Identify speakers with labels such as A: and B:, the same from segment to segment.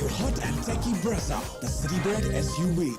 A: your hot and techy Brezza, the city-bred SUV.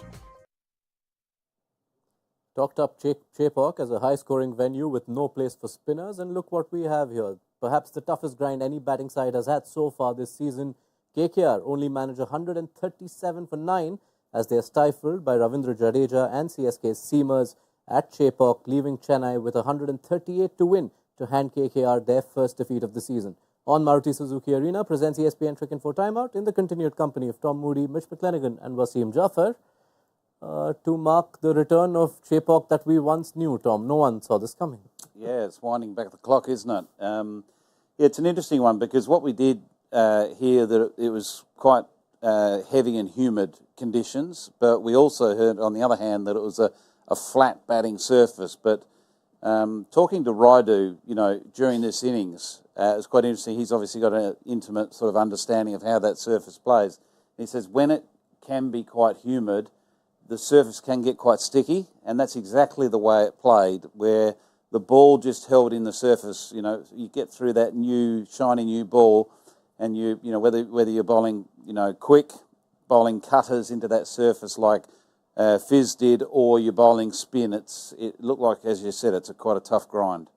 B: Talked up Chepauk as a high-scoring venue with no place for spinners, and look what we have here. Perhaps the toughest grind any batting side has had so far this season. KKR only managed 137 for 9 as they are stifled by Ravindra Jadeja and CSK's seamers at Chepauk, leaving Chennai with 138 to win to hand KKR their first defeat of the season. On Maruti Suzuki Arena presents ESPN Cricket for Timeout in the continued company of Tom Moody, Mitch McClenaghan and Wasim Jaffer to mark the return of Chepauk that we once knew, Tom. No one saw this coming.
C: Yeah, it's winding back the clock, isn't it? It's an interesting one because what we did here, that it was quite heavy and humid conditions, but we also heard, on the other hand, that it was a flat batting surface. But talking to Raidu, during this innings, it's quite interesting. He's obviously got an intimate sort of understanding of how that surface plays. He says when it can be quite humid, the surface can get quite sticky, and that's exactly the way it played, where the ball just held in the surface. You get through that shiny new ball, and whether you're bowling, quick, bowling cutters into that surface like Fizz did, or you're bowling spin, it looked like, as you said, it's quite a tough grind.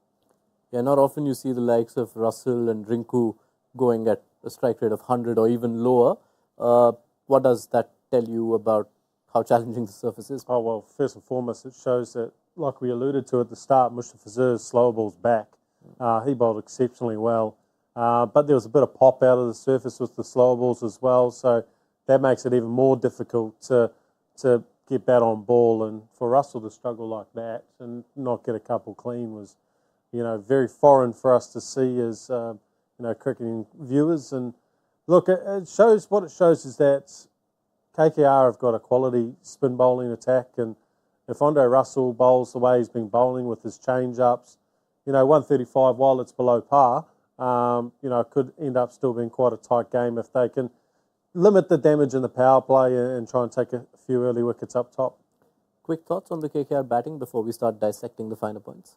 B: Yeah, not often you see the likes of Russell and Rinku going at a strike rate of 100 or even lower. What does that tell you about how challenging the surface is?
D: Oh, well, first and foremost, it shows that, like we alluded to at the start, Mushtaq Fazir's slower ball's back. He bowled exceptionally well. But there was a bit of pop out of the surface with the slower balls as well, so that makes it even more difficult to get bat on ball. And for Russell to struggle like that and not get a couple clean was, very foreign for us to see as, cricketing viewers. And look, what it shows is that KKR have got a quality spin bowling attack, and if Andre Russell bowls the way he's been bowling with his change-ups, 135, while it's below par, could end up still being quite a tight game if they can limit the damage in the power play and try and take a few early wickets up top.
B: Quick thoughts on the KKR batting before we start dissecting the finer points?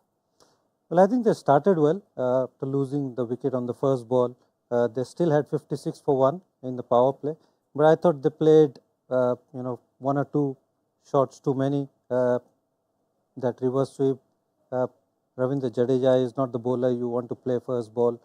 E: Well, I think they started well, after losing the wicket on the first ball. They still had 56 for 1 in the power play, but I thought they played, one or two shots too many. That reverse sweep, Ravindra Jadeja is not the bowler you want to play first ball.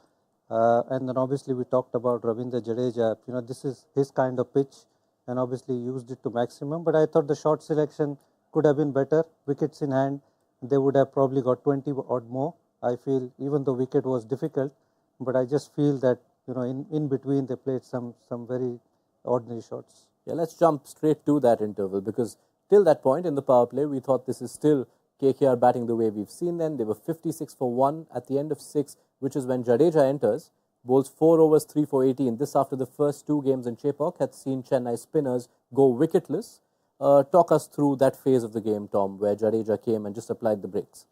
E: And then obviously we talked about Ravindra Jadeja. This is his kind of pitch, and obviously used it to maximum. But I thought the shot selection could have been better. Wickets in hand, they would have probably got 20 odd more. I feel, even though wicket was difficult, but I just feel that in between they played some very ordinary shots.
B: Yeah, let's jump straight to that interval, because till that point in the power play, we thought this is still KKR batting the way we've seen them. They were 56 for 1 at the end of 6, which is when Jadeja enters, bowls 4 overs, 3 for 18. This after the first 2 games in Chepauk had seen Chennai spinners go wicketless. Talk us through that phase of the game, Tom, where Jadeja came and just applied the brakes.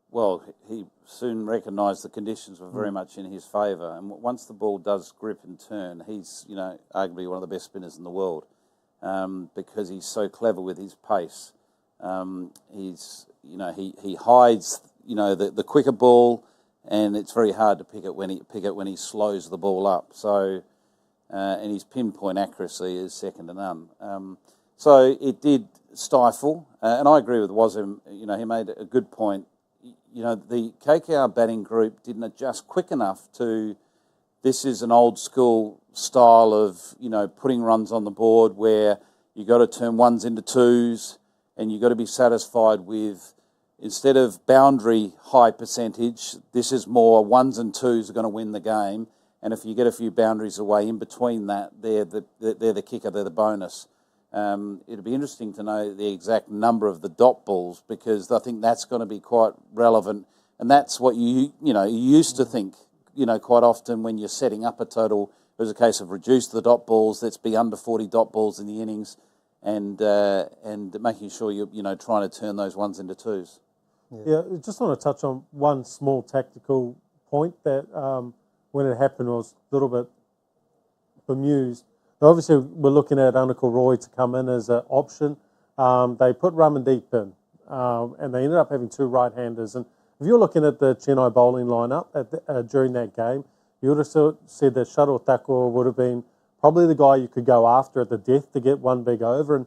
C: Well, he soon recognised the conditions were very much in his favour, and once the ball does grip and turn, he's arguably one of the best spinners in the world, because he's so clever with his pace. He hides the quicker ball, and it's very hard to pick it when he slows the ball up. So, and his pinpoint accuracy is second to none. So it did stifle, and I agree with Wasim. He made a good point. The KKR batting group didn't adjust quick enough to. This is an old school style of putting runs on the board where you got to turn ones into twos, and you got to be satisfied with, instead of boundary high percentage, this is more ones and twos are going to win the game. And if you get a few boundaries away in between that, they're the kicker, they're the bonus. It'll be interesting to know the exact number of the dot balls, because I think that's going to be quite relevant. And that's what you used to think, quite often when you're setting up a total, it was a case of reduce the dot balls, let's be under 40 dot balls in the innings, and making sure you're trying to turn those ones into twos.
D: Yeah, I just want to touch on one small tactical point that when it happened I was a little bit bemused. Obviously, we're looking at Anukul Roy to come in as an option. They put Ramandeep in, and they ended up having 2 right-handers. And if you're looking at the Chennai bowling lineup during that game, you would have said that Shuttle Thakur would have been probably the guy you could go after at the death to get one big over.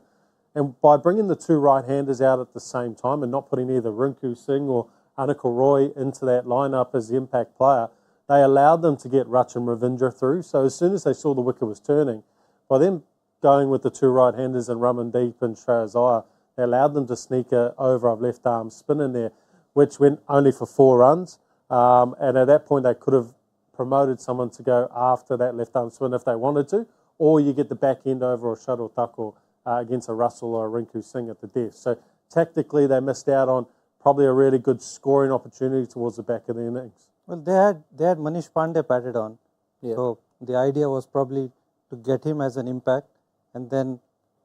D: And by bringing the two right-handers out at the same time and not putting either Rinku Singh or Anukul Roy into that lineup as the impact player, they allowed them to get Rachin Ravindra through. So as soon as they saw the wicket was turning, by them going with the two right-handers and Ramandeep and Shreyas Iyer, they allowed them to sneak a over of left-arm spin in there, which went only for 4 runs. And at that point, they could have promoted someone to go after that left-arm spin if they wanted to, or you get the back-end over or shuttle tackle against a Russell or a Rinku Singh at the death. So tactically, they missed out on probably a really good scoring opportunity towards the back of the innings.
E: Well, they had Manish Pandey batted on, so the idea was probably to get him as an impact, and then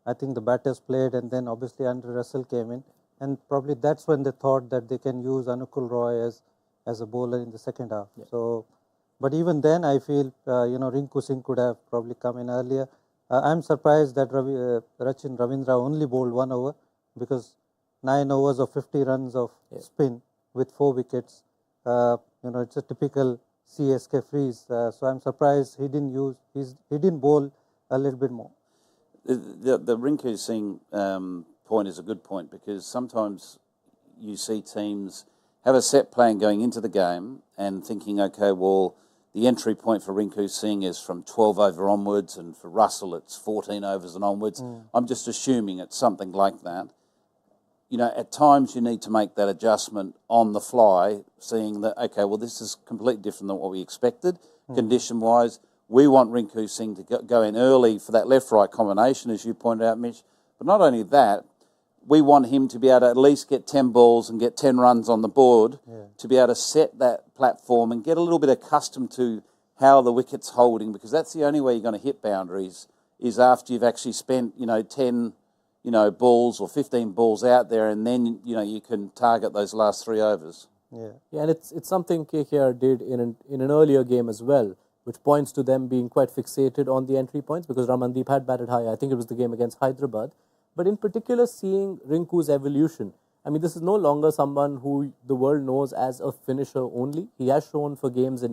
E: I think the batters played, and then obviously Andrew Russell came in, and probably that's when they thought that they can use Anukul Roy as a bowler in the second half. So, but even then, I feel Rinku Singh could have probably come in earlier. I'm surprised that Rachin Ravindra only bowled 1 over, because 9 overs of 50 runs of spin with 4 wickets. It's a typical CSK freeze. So I'm surprised he didn't bowl a little bit more.
C: The Rinku Singh point is a good point, because sometimes you see teams have a set plan going into the game and thinking, okay, well, the entry point for Rinku Singh is from 12 over onwards, and for Russell it's 14 overs and onwards. I'm just assuming it's something like that. At times you need to make that adjustment on the fly, seeing that, okay, well, this is completely different than what we expected, condition-wise. We want Rinku Singh to go in early for that left-right combination, as you pointed out, Mitch. But not only that, we want him to be able to at least get 10 balls and get 10 runs on the board to be able to set that platform and get a little bit accustomed to how the wicket's holding, because that's the only way you're going to hit boundaries, is after you've actually spent, 10 balls or 15 balls out there, and then, you can target those last 3 overs.
B: Yeah, and it's something KKR did in an earlier game as well, which points to them being quite fixated on the entry points, because Ramandeep had batted high. I think it was the game against Hyderabad. But in particular, seeing Rinku's evolution, I mean, this is no longer someone who the world knows as a finisher only. He has shown for games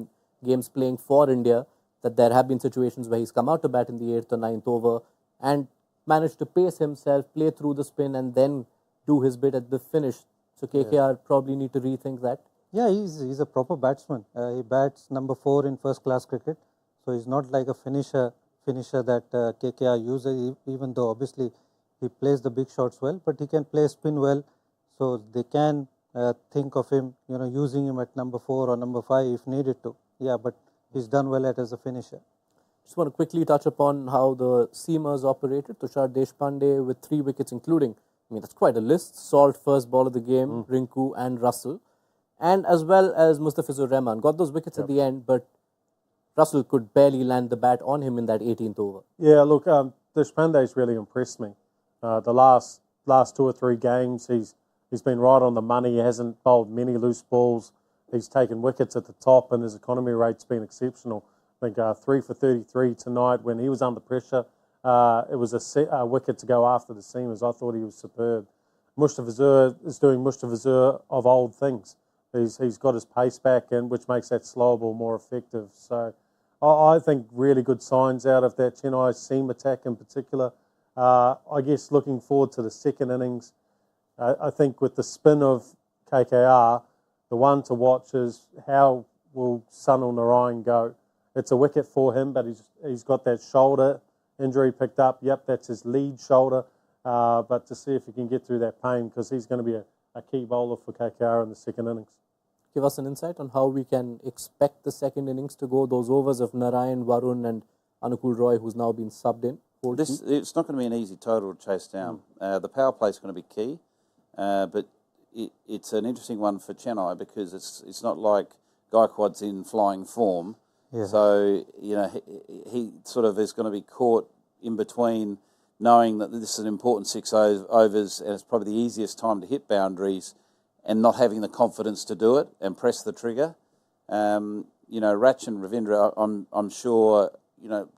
B: playing for India that there have been situations where he's come out to bat in the 8th or 9th over and managed to pace himself, play through the spin, and then do his bit at the finish. So KKR probably need to rethink that.
E: Yeah, he's a proper batsman. He bats number 4 in first-class cricket. So he's not like a finisher that KKR uses, even though obviously he plays the big shots well, but he can play spin well. So they can think of him, using him at number 4 or number 5 if needed to. Yeah, but he's done well as a finisher.
B: Just want to quickly touch upon how the seamers operated. Tushar Deshpande with 3 wickets, including, that's quite a list. Salt, first ball of the game, Rinku and Russell. And as well as Mustafizur Rahman. Got those wickets at the end, but Russell could barely land the bat on him in that 18th over.
D: Yeah, look, Deshpande's really impressed me. The last 2 or 3 games, he's been right on the money. He hasn't bowled many loose balls. He's taken wickets at the top, and his economy rate's been exceptional. I think 3 for 33 tonight. When he was under pressure, it was a wicket to go after the seamers. I thought he was superb. Mustafizur is doing Mustafizur of old things. He's got his pace back, and which makes that slow ball more effective. So I think really good signs out of that Chennai seam attack in particular. I guess looking forward to the second innings, I think with the spin of KKR, the one to watch is how will Sunil Narayan go. It's a wicket for him, but he's got that shoulder injury picked up. Yep, that's his lead shoulder. But to see if he can get through that pain, because he's going to be a key bowler for KKR in the second innings.
B: Give us an insight on how we can expect the second innings to go, those overs of Narayan, Varun and Anukul Roy, who's now been subbed in.
C: It's not going to be an easy total to chase down. The power play is going to be key, but it's an interesting one for Chennai, because it's not like Gaikwad's in flying form. Yeah. So, he sort of is going to be caught in between, knowing that this is an important 6 overs and it's probably the easiest time to hit boundaries, and not having the confidence to do it and press the trigger. Rachin Ravindra, I'm sure,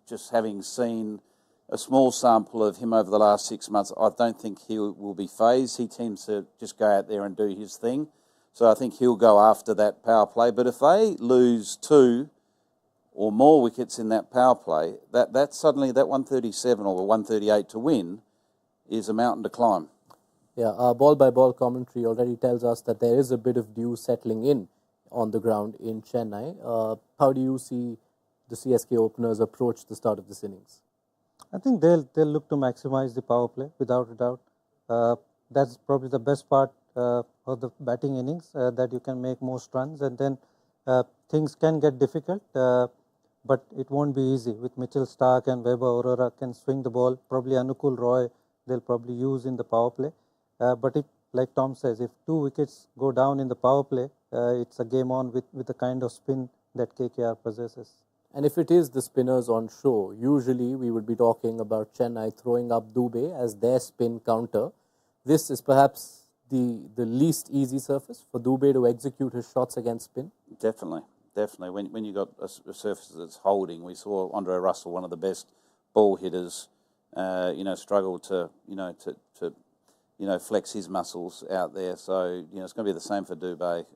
C: just having seen a small sample of him over the last 6 months, I don't think he will be phased. He tends to just go out there and do his thing. So I think he'll go after that power play. But if they lose 2 or more wickets in that power play, that suddenly that 137 or 138 to win is a mountain to climb.
B: Yeah, our ball-by-ball commentary already tells us that there is a bit of dew settling in on the ground in Chennai. How do you see the CSK openers approach the start of this innings?
E: I think they'll look to maximize the power play without a doubt. That's probably the best part of the batting innings, that you can make most runs, and then things can get difficult, but it won't be easy. With Mitchell Stark and Weber, Aurora can swing the ball. Probably Anukul Roy they'll probably use in the power play. But if, like Tom says, if 2 wickets go down in the power play, it's a game on with the kind of spin that KKR possesses.
B: And if it is the spinners on show, usually we would be talking about Chennai throwing up Dubey as their spin counter. This is perhaps the least easy surface for Dubey to execute his shots against spin.
C: Definitely. When you got a surface that's holding, we saw Andre Russell, one of the best ball hitters, struggle to flex his muscles out there. So it's going to be the same for Dubey.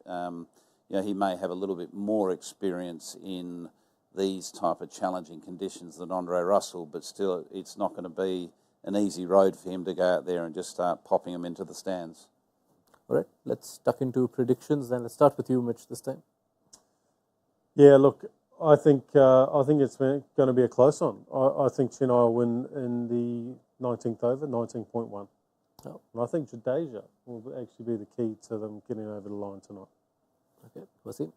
C: He may have a little bit more experience in these type of challenging conditions than Andre Russell, but still it's not going to be an easy road for him to go out there and just start popping them into the stands.
B: All right, let's duck into predictions then. Let's start with you, Mitch, this time.
D: Yeah, look, I think it's going to be a close one. I think Chennai will win in the 19th over, 19.1.
B: Oh.
D: And I think Jadeja will actually be the key to them getting over the line tonight.
B: Okay, Wasim?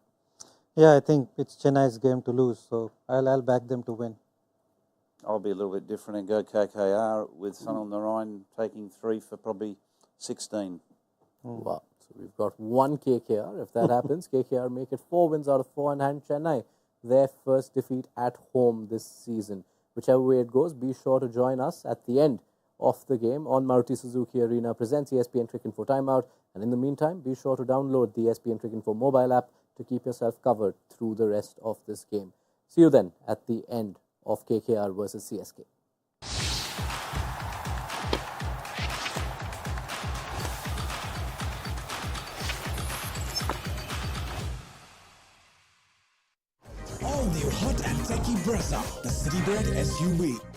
E: Yeah, I think it's Chennai's game to lose, so I'll back them to win.
C: I'll be a little bit different and go KKR with Sunil Narayan taking 3 for probably 16.
B: Wow. So we've got 1 KKR. If that happens, KKR make it 4 wins out of 4 and hand Chennai their first defeat at home this season. Whichever way it goes, be sure to join us at the end of the game on Maruti Suzuki Arena presents ESPN Cricket Info Timeout. And in the meantime, be sure to download the ESPN Cricket Info mobile app to keep yourself covered through the rest of this game. See you then at the end of KKR versus CSK.
A: All new hot and techy Brezza, the Citybird SUV.